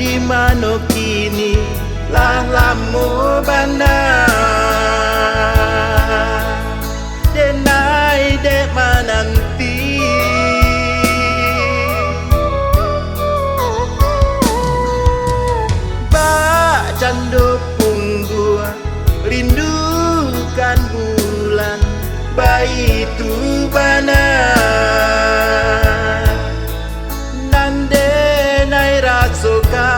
di mano kini lah lamu bana denai dek mananti bak cando punggua rindukan bulan bayi tu bana nande nai rasokan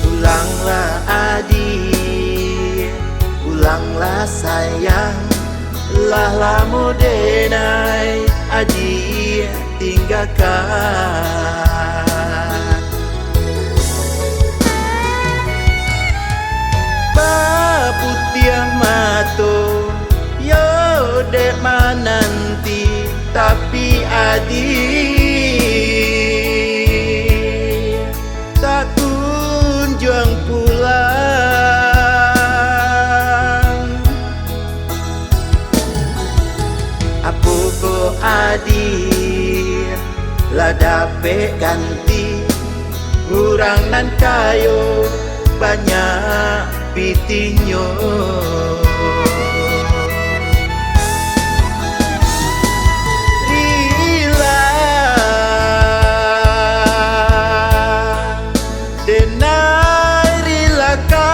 ulanglah adik ulanglah sayang lah lamu denai adik tinggalkan putih mato yo dek mananti tapi adik tak kunjung pulang apa ko adik lah dapat ganti kurang nan kayo banyak pitinyo rila denai rilakan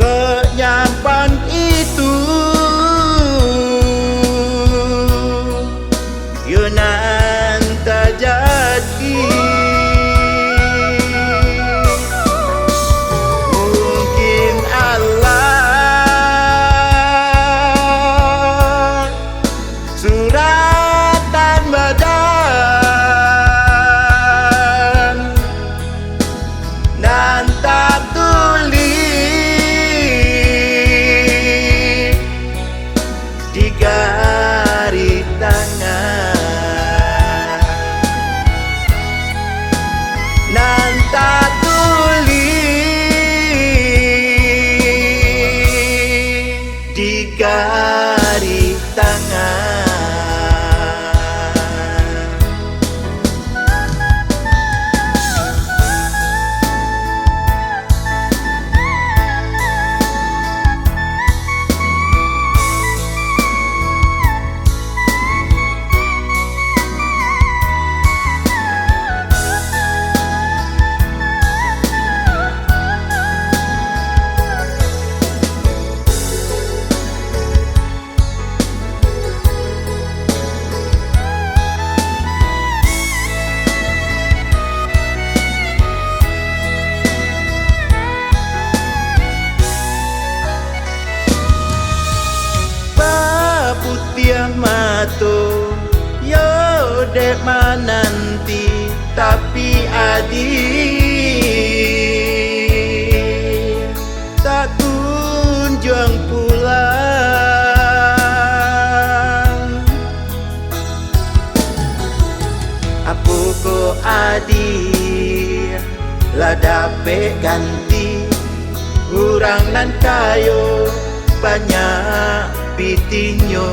kenyampang itu yunan terjadi suratan badan dan tak tulis di garis tangan dan tak tulis di garis tangan. Putih mato yo dek mananti tapi adik tak kunjung pulang apa ko adik lah dapat ganti kurang nan kayo banyak pitinyo